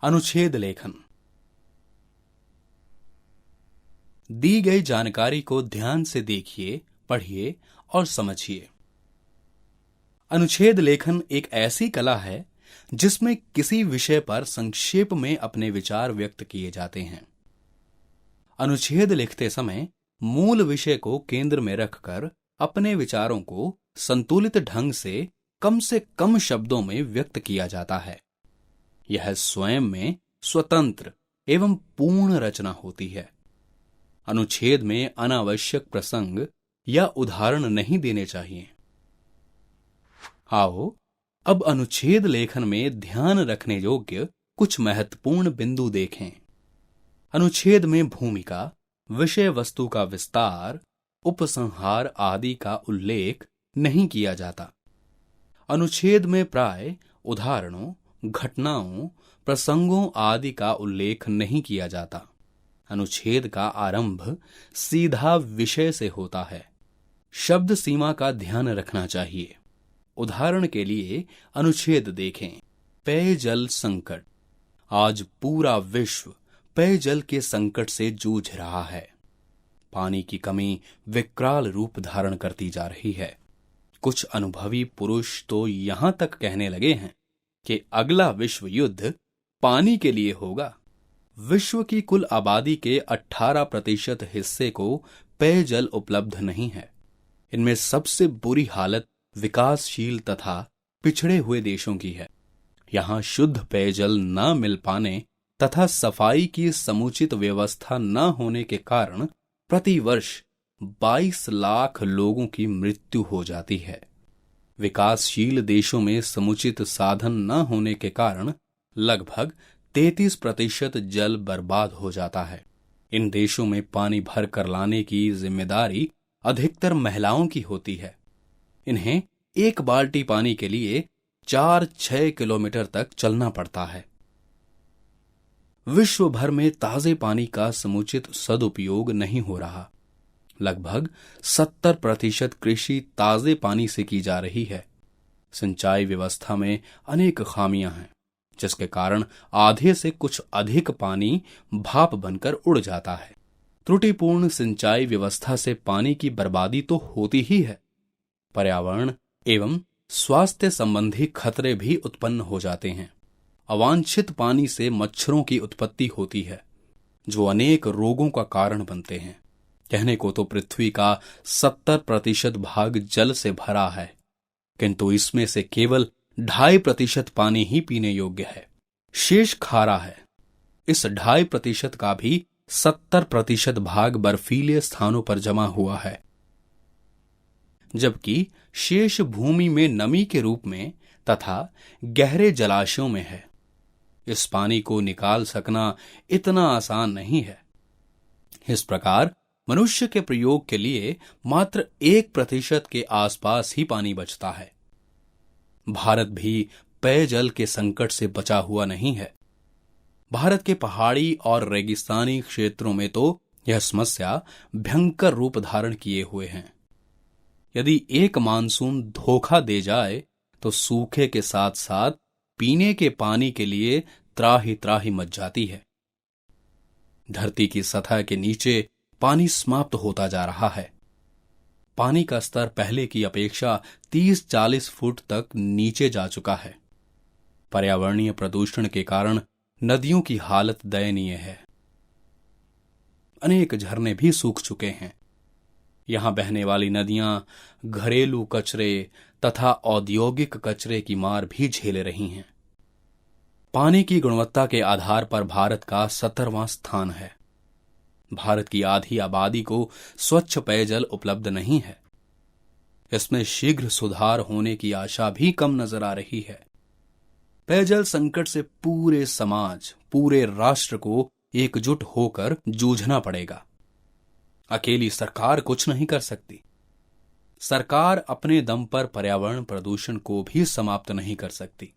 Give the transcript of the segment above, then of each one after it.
अनुच्छेद लेखन। दी गई जानकारी को ध्यान से देखिए, पढ़िए और समझिए। अनुच्छेद लेखन एक ऐसी कला है जिसमें किसी विषय पर संक्षेप में अपने विचार व्यक्त किए जाते हैं। अनुच्छेद लिखते समय मूल विषय को केंद्र में रखकर अपने विचारों को संतुलित ढंग से कम शब्दों में व्यक्त किया जाता है। यह स्वयं में स्वतंत्र एवं पूर्ण रचना होती है। अनुच्छेद में अनावश्यक प्रसंग या उदाहरण नहीं देने चाहिए। आओ अब अनुच्छेद लेखन में ध्यान रखने योग्य कुछ महत्वपूर्ण बिंदु देखें। अनुच्छेद में भूमिका, विषय वस्तु का विस्तार, उपसंहार आदि का उल्लेख नहीं किया जाता। अनुच्छेद में प्राय उदाहरणों, घटनाओं, प्रसंगों आदि का उल्लेख नहीं किया जाता। अनुच्छेद का आरंभ सीधा विषय से होता है। शब्द सीमा का ध्यान रखना चाहिए। उदाहरण के लिए अनुच्छेद देखें। पेयजल संकट। आज पूरा विश्व पेयजल के संकट से जूझ रहा है। पानी की कमी विकराल रूप धारण करती जा रही है। कुछ अनुभवी पुरुष तो यहां तक कहने लगे हैं कि अगला विश्व युद्ध पानी के लिए होगा। विश्व की कुल आबादी के 18% हिस्से को पेयजल उपलब्ध नहीं है। इनमें सबसे बुरी हालत विकासशील तथा पिछड़े हुए देशों की है। यहां शुद्ध पेयजल न मिल पाने तथा सफाई की समुचित व्यवस्था न होने के कारण प्रतिवर्ष 22 लाख लोगों की मृत्यु हो जाती है। विकासशील देशों में समुचित साधन न होने के कारण लगभग 33% जल बर्बाद हो जाता है। इन देशों में पानी भर कर लाने की जिम्मेदारी अधिकतर महिलाओं की होती है। इन्हें एक बाल्टी पानी के लिए 4-6 किलोमीटर तक चलना पड़ता है। विश्व भर में ताजे पानी का समुचित सदुपयोग नहीं हो रहा। लगभग 70% कृषि ताजे पानी से की जा रही है। सिंचाई व्यवस्था में अनेक खामियां हैं, जिसके कारण आधे से कुछ अधिक पानी भाप बनकर उड़ जाता है। त्रुटिपूर्ण सिंचाई व्यवस्था से पानी की बर्बादी तो होती ही है, पर्यावरण एवं स्वास्थ्य संबंधी खतरे भी उत्पन्न हो जाते हैं। अवांछित पानी से मच्छरों की उत्पत्ति होती है, जो अनेक रोगों का कारण बनते हैं। कहने को तो पृथ्वी का 70% भाग जल से भरा है, किंतु इसमें से केवल 2.5% पानी ही पीने योग्य है। शेष खारा है। इस 2.5% का भी 70% भाग बर्फीले स्थानों पर जमा हुआ है, जबकि शेष भूमि में नमी के रूप में तथा गहरे जलाशयों में है। इस पानी को निकाल सकना इतना आसान नहीं है। इस प्रकार मनुष्य के प्रयोग के लिए मात्र 1% के आसपास ही पानी बचता है। भारत भी पेयजल के संकट से बचा हुआ नहीं है। भारत के पहाड़ी और रेगिस्तानी क्षेत्रों में तो यह समस्या भयंकर रूप धारण किए हुए हैं। यदि एक मानसून धोखा दे जाए तो सूखे के साथ साथ पीने के पानी के लिए त्राही त्राही मच जाती है। धरती की सतह के नीचे पानी समाप्त होता जा रहा है। पानी का स्तर पहले की अपेक्षा 30-40 फुट तक नीचे जा चुका है। पर्यावरणीय प्रदूषण के कारण नदियों की हालत दयनीय है। अनेक झरने भी सूख चुके हैं। यहां बहने वाली नदियां घरेलू कचरे तथा औद्योगिक कचरे की मार भी झेल रही हैं। पानी की गुणवत्ता के आधार पर भारत का 17वां स्थान है। भारत की आधी आबादी को स्वच्छ पेयजल उपलब्ध नहीं है। इसमें शीघ्र सुधार होने की आशा भी कम नजर आ रही है। पेयजल संकट से पूरे समाज, पूरे राष्ट्र को एकजुट होकर जूझना पड़ेगा। अकेली सरकार कुछ नहीं कर सकती। सरकार अपने दम पर पर्यावरण प्रदूषण को भी समाप्त नहीं कर सकती।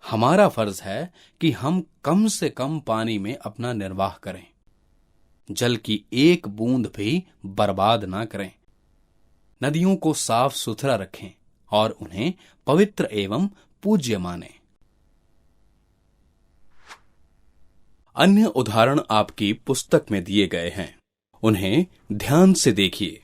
हमारा फर्ज है कि हम कम से कम पानी में अपना निर्वाह करें। जल की एक बूंद भी बर्बाद ना करें। नदियों को साफ सुथरा रखें और उन्हें पवित्र एवं पूज्य मानें। अन्य उदाहरण आपकी पुस्तक में दिए गए हैं, उन्हें ध्यान से देखिए।